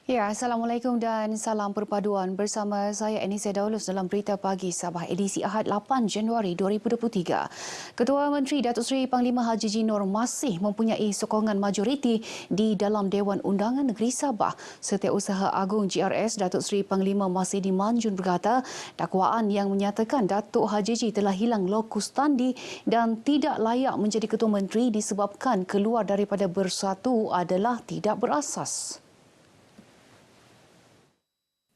Ya, Assalamualaikum dan salam perpaduan bersama saya Anissa Daulus dalam Berita Pagi Sabah edisi Ahad 8 Januari 2023. Ketua Menteri Datuk Seri Panglima Haji Haji Nur masih mempunyai sokongan majoriti di dalam Dewan Undangan Negeri Sabah. Setiausaha Agung GRS Datuk Seri Panglima Masidi Manjun berkata, dakwaan yang menyatakan Datuk Haji Haji telah hilang lokus tandi dan tidak layak menjadi Ketua Menteri disebabkan keluar daripada Bersatu adalah tidak berasas.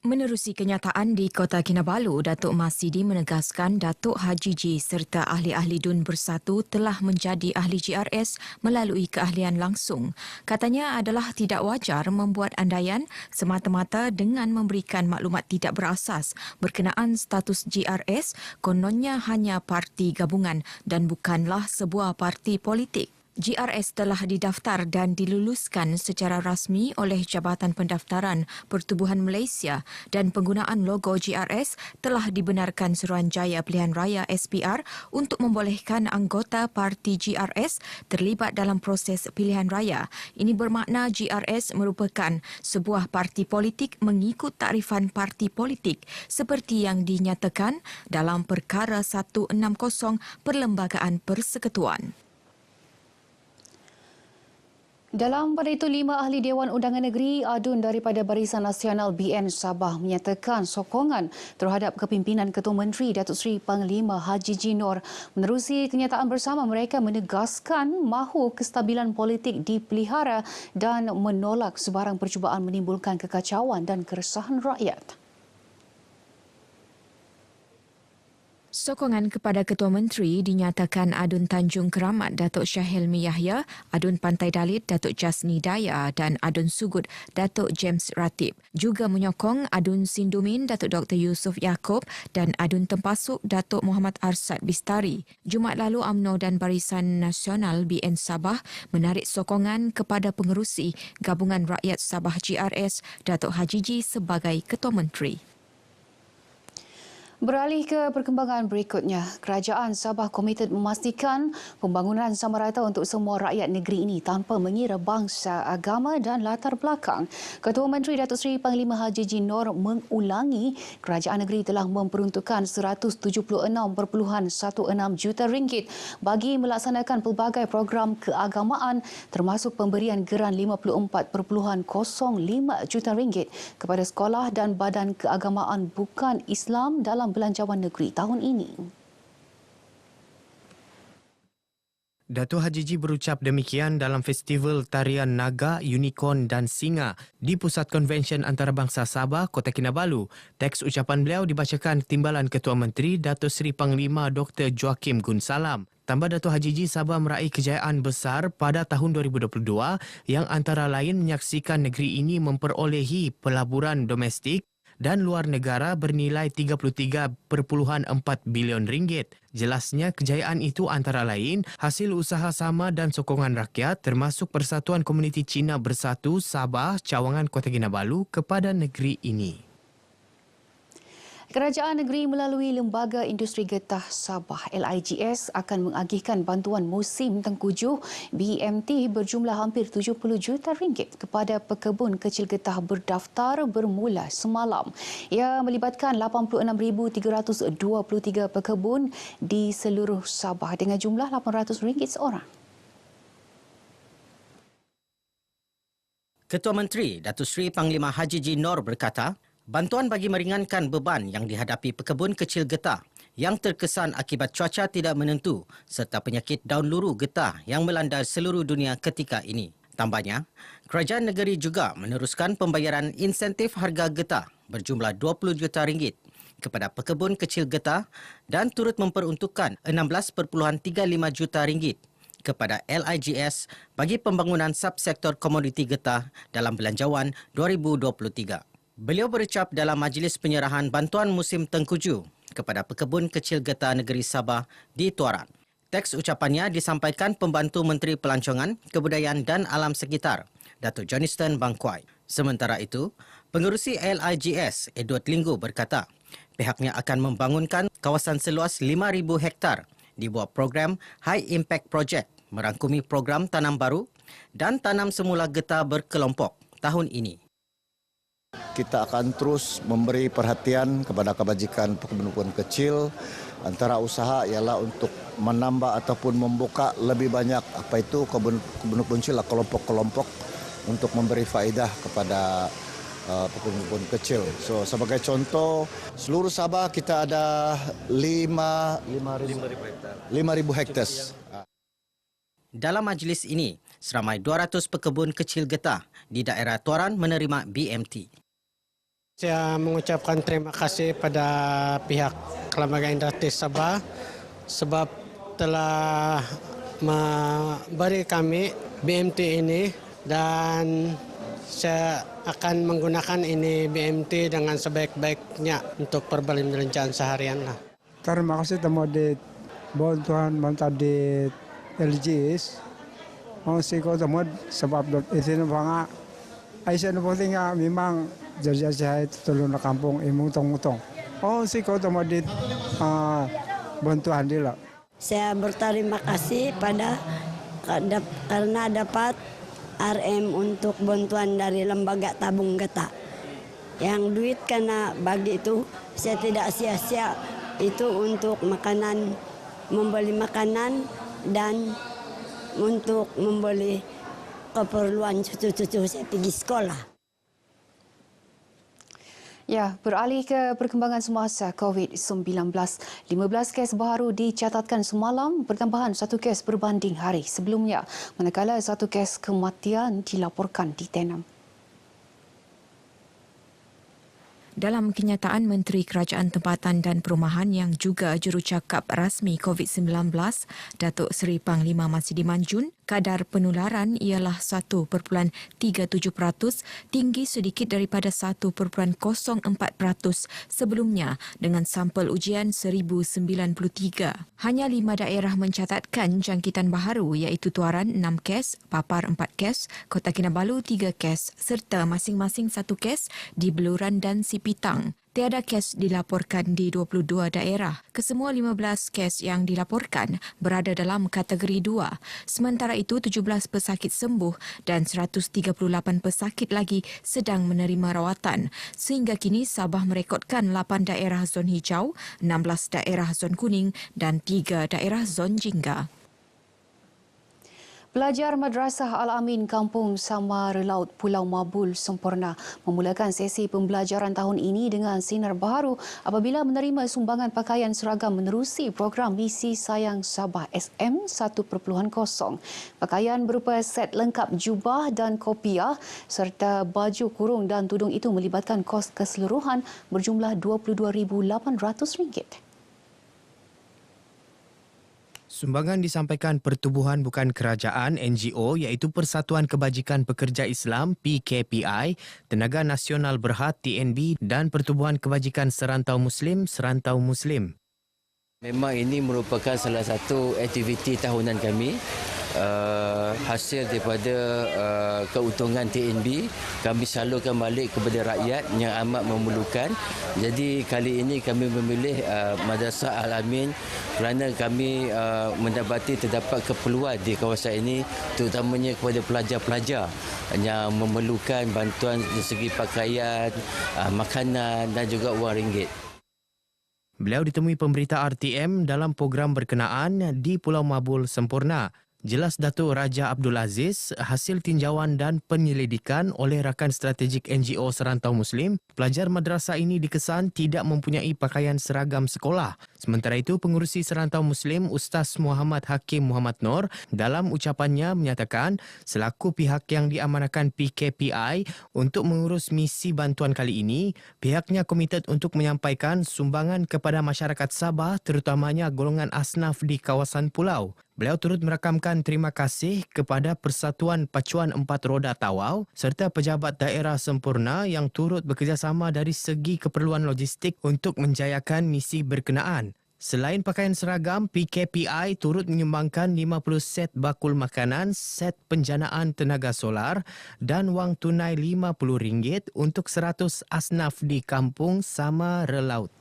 Menerusi kenyataan di Kota Kinabalu, Datuk Masidi menegaskan Datuk Haji G serta ahli-ahli DUN Bersatu telah menjadi ahli GRS melalui keahlian langsung. Katanya adalah tidak wajar membuat andaian semata-mata dengan memberikan maklumat tidak berasas berkenaan status GRS kononnya hanya parti gabungan dan bukanlah sebuah parti politik. GRS telah didaftar dan diluluskan secara rasmi oleh Jabatan Pendaftaran Pertubuhan Malaysia dan penggunaan logo GRS telah dibenarkan Suruhanjaya Pilihan Raya SPR untuk membolehkan anggota parti GRS terlibat dalam proses pilihan raya. Ini bermakna GRS merupakan sebuah parti politik mengikut takrifan parti politik seperti yang dinyatakan dalam Perkara 160 Perlembagaan Persekutuan. Dalam pada itu, 5 ahli Dewan Undangan Negeri ADUN daripada Barisan Nasional BN Sabah menyatakan sokongan terhadap kepimpinan Ketua Menteri Datuk Seri Panglima Haji Haji Nur. Menerusi kenyataan bersama, mereka menegaskan mahu kestabilan politik dipelihara dan menolak sebarang percubaan menimbulkan kekacauan dan keresahan rakyat. Sokongan kepada Ketua Menteri dinyatakan ADUN Tanjung Keramat Datuk Syahilmi Yahya, ADUN Pantai Dalit Datuk Jasni Daya dan ADUN Sugut Datuk James Ratib. Juga menyokong ADUN Sindumin Datuk Dr. Yusof Yaakob dan ADUN Tempasuk Datuk Muhammad Arsad Bistari. Jumaat lalu UMNO dan Barisan Nasional BN Sabah menarik sokongan kepada pengerusi Gabungan Rakyat Sabah GRS Datuk Haji Haji sebagai Ketua Menteri. Beralih ke perkembangan berikutnya, Kerajaan Sabah komited memastikan pembangunan sama rata untuk semua rakyat negeri ini tanpa mengira bangsa, agama dan latar belakang. Ketua Menteri Datuk Seri Panglima Haji Haji Nur mengulangi kerajaan negeri telah memperuntukkan RM176.16 juta bagi melaksanakan pelbagai program keagamaan termasuk pemberian geran RM54.05 juta kepada sekolah dan badan keagamaan bukan Islam dalam belanjawan negeri tahun ini. Datuk Haji Haji berucap demikian dalam Festival Tarian Naga, Unicorn dan Singa di Pusat Konvensyen Antarabangsa Sabah, Kota Kinabalu. Teks ucapan beliau dibacakan Timbalan Ketua Menteri Datuk Seri Panglima Dr. Joakim Gunsalam. Tambah Datuk Haji Haji, Sabah meraih kejayaan besar pada tahun 2022 yang antara lain menyaksikan negeri ini memperolehi pelaburan domestik dan luar negara bernilai RM33.4 bilion. Jelasnya kejayaan itu antara lain hasil usaha sama dan sokongan rakyat termasuk Persatuan Komuniti Cina Bersatu Sabah Cawangan Kota Kinabalu kepada negeri ini. Kerajaan negeri melalui Lembaga Industri Getah Sabah LIGS akan mengagihkan bantuan musim tengkujuh BMT berjumlah hampir RM70 juta kepada pekebun kecil getah berdaftar bermula semalam. Ia melibatkan 86,323 pekebun di seluruh Sabah dengan jumlah RM800 seorang. Ketua Menteri Datuk Seri Panglima Haji Haji Nur berkata, bantuan bagi meringankan beban yang dihadapi pekebun kecil getah yang terkesan akibat cuaca tidak menentu serta penyakit daun luru getah yang melanda seluruh dunia ketika ini. Tambahnya, kerajaan negeri juga meneruskan pembayaran insentif harga getah berjumlah RM20 juta kepada pekebun kecil getah dan turut memperuntukkan RM16.35 juta kepada LIGS bagi pembangunan subsektor komoditi getah dalam belanjawan 2023. Beliau berucap dalam majlis penyerahan bantuan musim tengkujuh kepada pekebun kecil getah negeri Sabah di Tuaran. Teks ucapannya disampaikan Pembantu Menteri Pelancongan, Kebudayaan dan Alam Sekitar, Datuk Johnston Bangkuai. Sementara itu, pengerusi LIGS, Edward Linggu berkata, pihaknya akan membangunkan kawasan seluas 5,000 hektar di bawah program High Impact Project merangkumi program tanam baru dan tanam semula getah berkelompok tahun ini. Kita akan terus memberi perhatian kepada kebajikan pekebun kecil. Antara usaha ialah untuk menambah ataupun membuka lebih banyak kebun kecil, kelompok-kelompok untuk memberi faedah kepada pekebun kecil. So sebagai contoh, seluruh Sabah kita ada 5,000 hektar. Dalam majlis ini, seramai 200 pekebun kecil getah di daerah Tuaran menerima BMT. Saya mengucapkan terima kasih pada pihak Kelembagaan Industri Sabah sebab telah memberi kami BMT ini, dan saya akan menggunakan ini BMT dengan sebaik-baiknya untuk perbelanja seharian. Terima kasih teman di bantuan di LGS. Masih kau teman sebab itu bangga. Aisyah pentingnya memang jadi saya tolong ke kampung imutong-utong. Si kau teman di bantuan dia. Saya berterima kasih karena dapat RM untuk bantuan dari lembaga tabung getah. Yang duit karena bagi itu saya tidak sia-sia itu untuk makanan, membeli makanan dan untuk membeli keperluan cucu-cucu saya pergi sekolah. Ya, beralih ke perkembangan semasa COVID-19. 15 kes baru dicatatkan semalam, pertambahan 1 kes berbanding hari sebelumnya, manakala 1 kes kematian dilaporkan di Tenom. Dalam kenyataan Menteri Kerajaan Tempatan dan Perumahan yang juga jurucakap rasmi COVID-19, Datuk Seri Panglima Masidi Manjun, kadar penularan ialah 1.37%, tinggi sedikit daripada 1.04% sebelumnya dengan sampel ujian 1,093. Hanya 5 daerah mencatatkan jangkitan baharu iaitu Tuaran 6 kes, Papar 4 kes, Kota Kinabalu 3 kes serta masing-masing 1 kes di Beluran dan Sipitang. Tiada kes dilaporkan di 22 daerah. Kesemua 15 kes yang dilaporkan berada dalam kategori 2. Sementara itu, 17 pesakit sembuh dan 138 pesakit lagi sedang menerima rawatan. Sehingga kini Sabah merekodkan 8 daerah zon hijau, 16 daerah zon kuning dan 3 daerah zon jingga. Pelajar Madrasah Al-Amin Kampung Samar Laut Pulau Mabul sempurna memulakan sesi pembelajaran tahun ini dengan sinar baharu apabila menerima sumbangan pakaian seragam menerusi program Misi Sayang Sabah SM 1.0. Pakaian berupa set lengkap jubah dan kopiah serta baju kurung dan tudung itu melibatkan kos keseluruhan berjumlah RM22,800. Sumbangan disampaikan Pertubuhan Bukan Kerajaan NGO iaitu Persatuan Kebajikan Pekerja Islam PKPI, Tenaga Nasional Berhad TNB dan Pertubuhan Kebajikan Serantau Muslim Serantau Muslim. Memang ini merupakan salah satu aktiviti tahunan kami. Hasil daripada keuntungan TNB kami salurkan balik kepada rakyat yang amat memerlukan. Jadi kali ini kami memilih Madrasah Al-Amin kerana kami mendapati terdapat keperluan di kawasan ini, terutamanya kepada pelajar-pelajar yang memerlukan bantuan dari segi pakaian, makanan dan juga wang ringgit. Beliau ditemui pemberita RTM dalam program berkenaan di Pulau Mabul sempurna. Jelas Datuk Raja Abdul Aziz, hasil tinjauan dan penyelidikan oleh rakan strategik NGO Serantau Muslim, pelajar madrasah ini dikesan tidak mempunyai pakaian seragam sekolah. Sementara itu, pengurusi Serantau Muslim Ustaz Muhammad Hakim Muhammad Nur dalam ucapannya menyatakan selaku pihak yang diamanahkan PKPI untuk mengurus misi bantuan kali ini, pihaknya komited untuk menyampaikan sumbangan kepada masyarakat Sabah terutamanya golongan asnaf di kawasan pulau. Beliau turut merakamkan terima kasih kepada Persatuan Pacuan Empat Roda Tawau serta pejabat daerah sempurna yang turut bekerjasama dari segi keperluan logistik untuk menjayakan misi berkenaan. Selain pakaian seragam, PKPI turut menyumbangkan 50 set bakul makanan, set penjanaan tenaga solar dan wang tunai RM50 untuk 100 asnaf di kampung Samar Laut.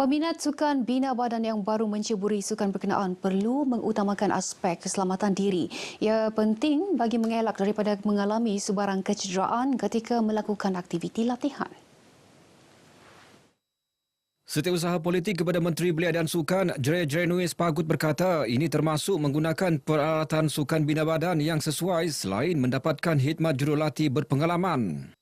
Peminat sukan bina badan yang baru menceburi sukan berkenaan perlu mengutamakan aspek keselamatan diri. Ia penting bagi mengelak daripada mengalami sebarang kecederaan ketika melakukan aktiviti latihan. Setiausaha politik kepada Menteri Belia dan Sukan, Jere Pagut berkata ini termasuk menggunakan peralatan sukan bina badan yang sesuai selain mendapatkan khidmat jurulatih berpengalaman.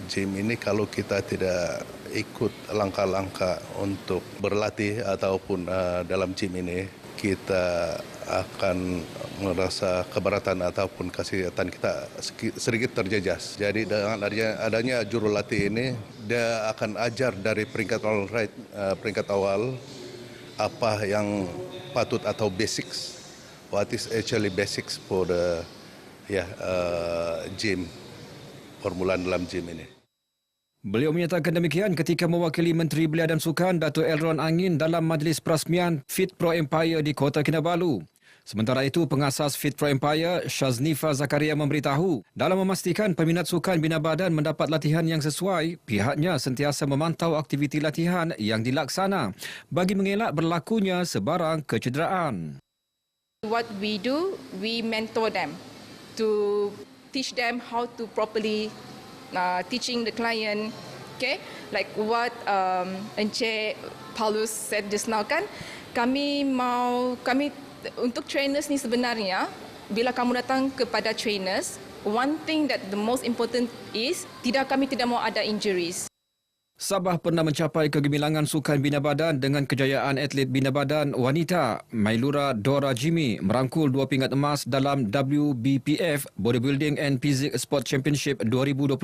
Gym ini kalau kita tidak ikut langkah-langkah untuk berlatih ataupun dalam gym ini, kita akan merasa keberatan ataupun kesehatan kita sedikit terjejas. Jadi dengan adanya jurulatih ini, dia akan ajar dari peringkat awal apa yang patut atau basics. What is actually basics for the gym, permulaan dalam gym ini. Beliau menyatakan demikian ketika mewakili Menteri Belia dan Sukan Dato' Elron Angin dalam majlis perasmian Fit Pro Empire di Kota Kinabalu. Sementara itu, pengasas Fit Pro Empire, Shaznifa Zakaria memberitahu, dalam memastikan peminat sukan bina badan mendapat latihan yang sesuai, pihaknya sentiasa memantau aktiviti latihan yang dilaksana bagi mengelak berlakunya sebarang kecederaan. What we do, we mentor them to teach them how to properly teaching the client, okay? Like what Encik Paulus said just now kan, kami untuk trainers ni sebenarnya, bila kamu datang kepada trainers, one thing that the most important is kami tidak mahu ada injuries. Sabah pernah mencapai kegemilangan sukan bina badan dengan kejayaan atlet bina badan wanita Mailura Dora Jimmy merangkul 2 pingat emas dalam WBPF Bodybuilding and Physique Sport Championship 2021,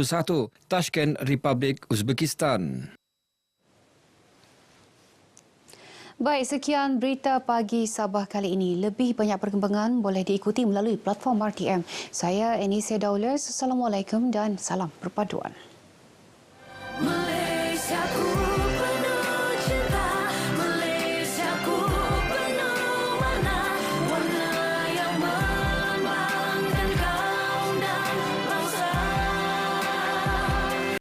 Tashkent, Republik Uzbekistan. Baik, sekian berita pagi Sabah kali ini. Lebih banyak perkembangan boleh diikuti melalui platform RTM. Saya Anisia Daulas. Assalamualaikum dan salam perpaduan. Malaysia.